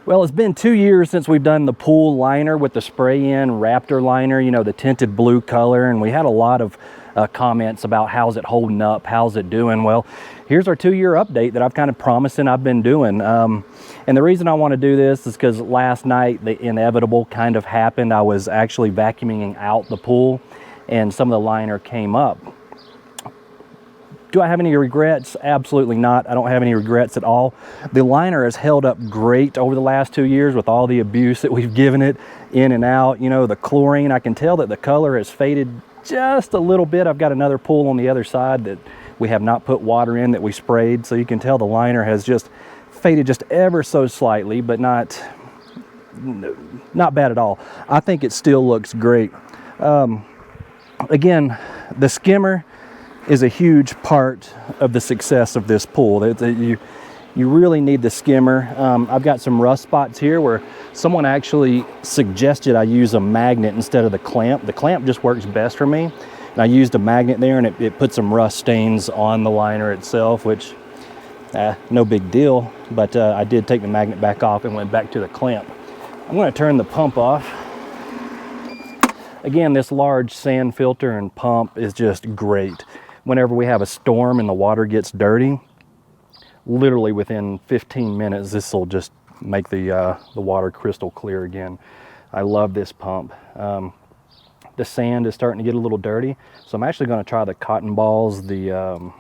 Well, it's been 2 years since we've done the pool liner with the spray-in Raptor Liner, you know, the tinted blue color, and we had a lot of comments about how's it holding up, how's it doing. Well, here's our 2-year update that I've kind of promising I've been doing. And the reason I want to do this is because last night the inevitable kind of happened. I was actually vacuuming out the pool and some of the liner came up. Do I have any regrets? Absolutely not. I don't have any regrets at all. The liner has held up great over the last 2 years with all the abuse that we've given it in and out. You know, the chlorine, I can tell that the color has faded just a little bit. I've got another pool on the other side that we have not put water in that we sprayed. So you can tell the liner has just faded just ever so slightly, but not bad at all. I think it still looks great. Again, the skimmer is a huge part of the success of this pool. You really need the skimmer. I've got some rust spots here where someone actually suggested I use a magnet instead of the clamp. The clamp just works best for me. And I used a magnet there and it put some rust stains on the liner itself, which no big deal, but I did take the magnet back off and went back to the clamp. I'm going to turn the pump off. Again, this large sand filter and pump is just great. Whenever we have a storm and the water gets dirty, literally within 15 minutes, this will just make the water crystal clear again. I love this pump. The sand is starting to get a little dirty, so I'm actually going to try the cotton balls. You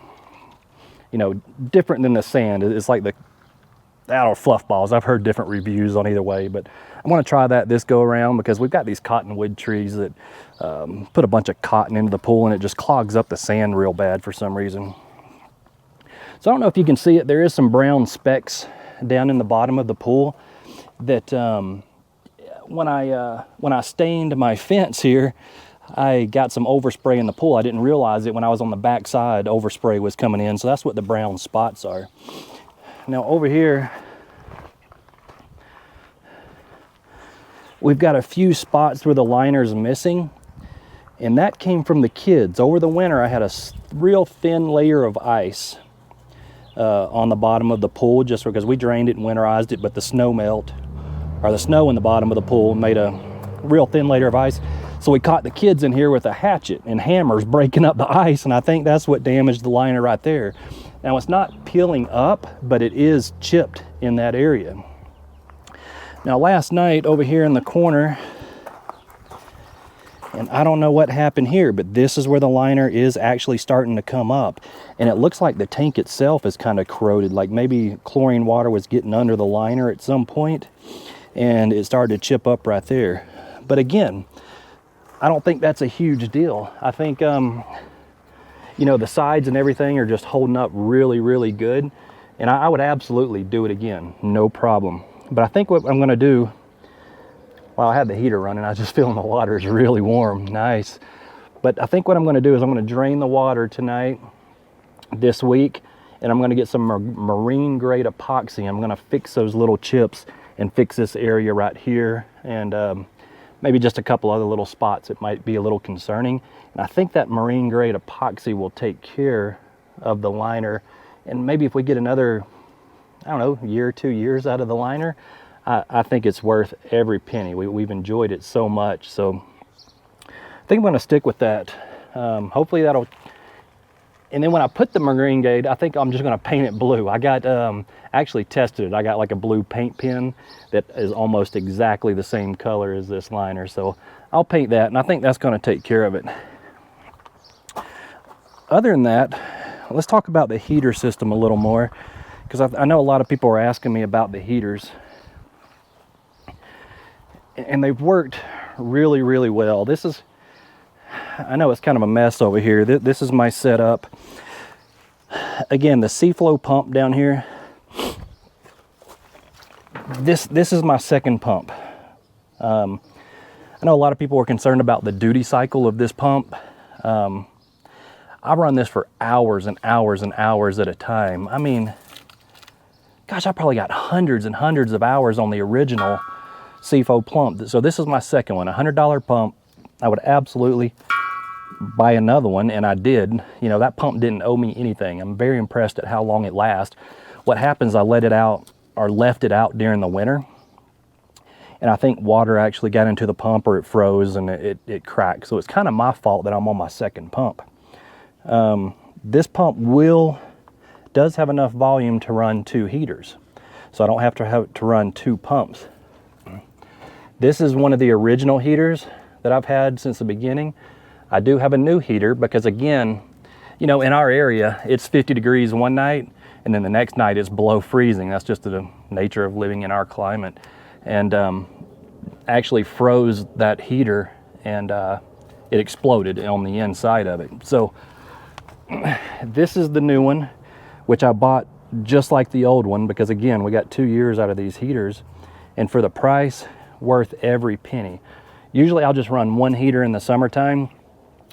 know, different than the sand. It's like the fluff balls. I've heard different reviews on either way, but I want to try that this go around because we've got these cottonwood trees that put a bunch of cotton into the pool and it just clogs up the sand real bad for some reason. So I don't know if you can see it. There is some brown specks down in the bottom of the pool that when I stained my fence here, I got some overspray in the pool. I didn't realize it when I was on the back side, overspray was coming in. So that's what the brown spots are. Now over here, we've got a few spots where the liner's missing, and that came from the kids. Over the winter, I had a real thin layer of ice on the bottom of the pool just because we drained it and winterized it, but the snow melt, or the snow in the bottom of the pool made a real thin layer of ice. So we caught the kids in here with a hatchet and hammers breaking up the ice, and I think that's what damaged the liner right there. Now it's not peeling up, but it is chipped in that area. Now last night over here in the corner, and I don't know what happened here, but this is where the liner is actually starting to come up. And it looks like the tank itself is kind of corroded, like maybe chlorine water was getting under the liner at some point and it started to chip up right there. But again, I don't think that's a huge deal. I think, you know, the sides and everything are just holding up really, really good. And I would absolutely do it again, no problem. But I think what I'm gonna do, well, I had the heater running, I was just feeling the water is really warm, nice. But I think what I'm gonna do is I'm gonna drain the water tonight, this week, and I'm gonna get some marine grade epoxy. I'm gonna fix those little chips and fix this area right here, and maybe just a couple other little spots that might be a little concerning. And I think that marine grade epoxy will take care of the liner. And maybe if we get another, I don't know, year, 2 years out of the liner, I think it's worth every penny. We've enjoyed it so much. So I think I'm gonna stick with that. Hopefully that'll, and then when I put the marine grade, I think I'm just gonna paint it blue. I got, actually tested it. I got like a blue paint pen that is almost exactly the same color as this liner. So I'll paint that, and I think that's gonna take care of it. Other than that, let's talk about the heater system a little more, because I know a lot of people are asking me about the heaters. And they've worked really, really well. This is, I know it's kind of a mess over here. This is my setup. Again, the C-flow pump down here. This is my second pump. I know a lot of people are concerned about the duty cycle of this pump. I run this for hours and hours and hours at a time. I mean, gosh, I probably got hundreds and hundreds of hours on the original C-flow pump. So this is my second one, $100 pump. I would absolutely buy another one, and I did. You know, that pump didn't owe me anything. I'm very impressed at how long it lasts. What happens, I let it out or left it out during the winter, and I think water actually got into the pump, or it froze and it cracked. So it's kind of my fault that I'm on my second pump. This pump does have enough volume to run 2 heaters, so I don't have to run 2 pumps. This is one of the original heaters that I've had since the beginning. I do have a new heater because, again, you know, in our area, it's 50 degrees one night, and then the next night it's below freezing. That's just the nature of living in our climate. And actually froze that heater, and it exploded on the inside of it. So this is the new one, which I bought just like the old one, because again, we got 2 years out of these heaters, and for the price, worth every penny. Usually I'll just run 1 heater in the summertime,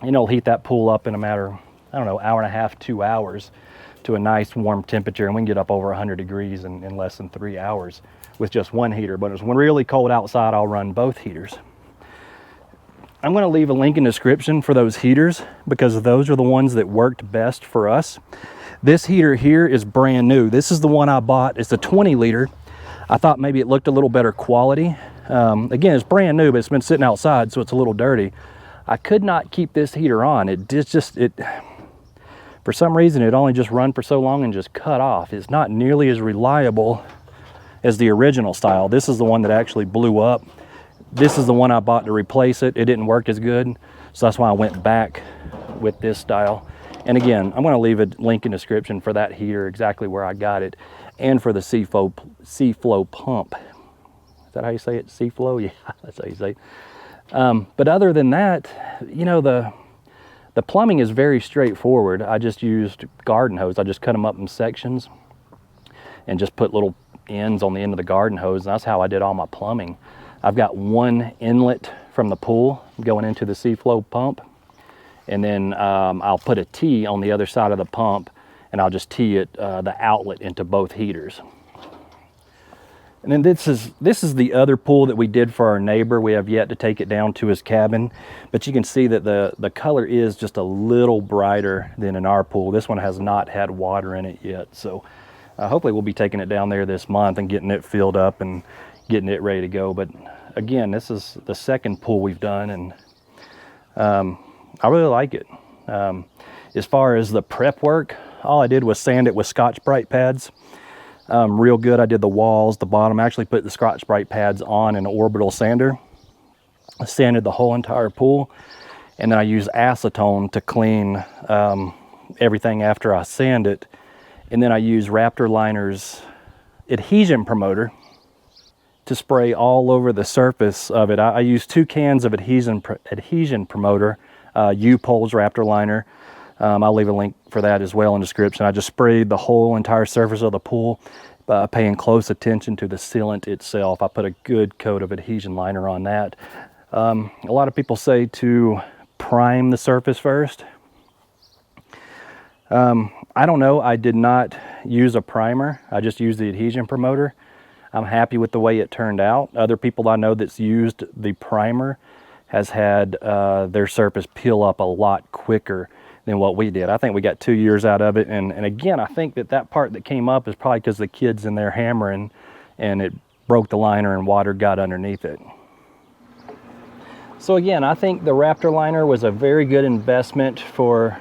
and it'll heat that pool up in a matter, I don't know, hour and a half, 2 hours to a nice warm temperature, and we can get up over 100 degrees in less than 3 hours with just 1 heater. But when really cold outside, I'll run both heaters. I'm going to leave a link in the description for those heaters, because those are the ones that worked best for us. This heater here is brand new. This is the one I bought. It's a 20 liter. I thought maybe it looked a little better quality. Again, it's brand new, but it's been sitting outside, so it's a little dirty. I could not keep this heater on. For some reason, it only just run for so long and just cut off. It's not nearly as reliable as the original style. This is the one that actually blew up. This is the one I bought to replace it. It didn't work as good, so that's why I went back with this style. And again, I'm going to leave a link in the description for that heater, exactly where I got it, and for the C-Flow pump. Is that how you say it? C-Flow? Yeah, that's how you say it. But other than that, you know, the plumbing is very straightforward. I just used garden hose. I just cut them up in sections and just put little ends on the end of the garden hose, and that's how I did all my plumbing. I've got 1 inlet from the pool going into the C-Flow pump, and then I'll put a T on the other side of the pump, and I'll just T it, the outlet, into both heaters. And then this is the other pool that we did for our neighbor. We have yet to take it down to his cabin, but you can see that the color is just a little brighter than in our pool. This one has not had water in it yet, so hopefully we'll be taking it down there this month and getting it filled up and getting it ready to go. But again, this is the second pool we've done, and I really like it. As far as the prep work, all I did was sand it with Scotch-Brite pads. Real good. I did the walls, the bottom. I actually put the Scotch-Brite pads on an orbital sander. I sanded the whole entire pool, and then I used acetone to clean everything after I sand it. And then I used Raptor Liner's Adhesion Promoter to spray all over the surface of it. I used 2 cans of Adhesion Promoter, U-Poles Raptor Liner. I'll leave a link for that as well in the description. I just sprayed the whole entire surface of the pool, paying close attention to the sealant itself. I put a good coat of Adhesion Liner on that. A lot of people say to prime the surface first. I don't know. I did not use a primer. I just used the Adhesion Promoter. I'm happy with the way it turned out. Other people I know that's used the primer has had their surface peel up a lot quicker than what we did. I think we got 2 years out of it, and again, I think that part that came up is probably because the kids in there hammering, and it broke the liner and water got underneath it. So again, I think the Raptor Liner was a very good investment for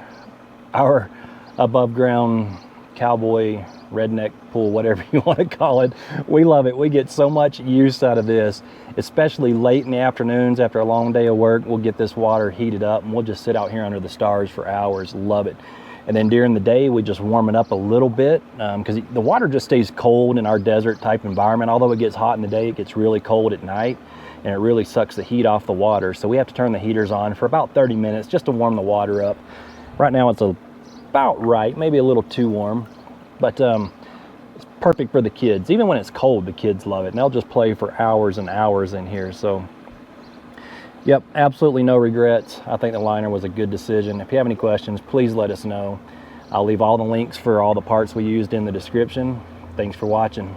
our above ground cowboy redneck pool, whatever you want to call it. We love it. We get so much use out of this, especially late in the afternoons after a long day of work. We'll get this water heated up, and we'll just sit out here under the stars for hours. Love it. And then during the day, we just warm it up a little bit, because the water just stays cold in our desert type environment. Although it gets hot in the day, it gets really cold at night, and it really sucks the heat off the water. So we have to turn the heaters on for about 30 minutes just to warm the water up. Right now it's about right, maybe a little too warm, but it's perfect for the kids. Even when it's cold, the kids love it, and they'll just play for hours and hours in here. So yep, absolutely no regrets. I think the liner was a good decision. If you have any questions, please let us know. I'll leave all the links for all the parts we used in the description. Thanks for watching.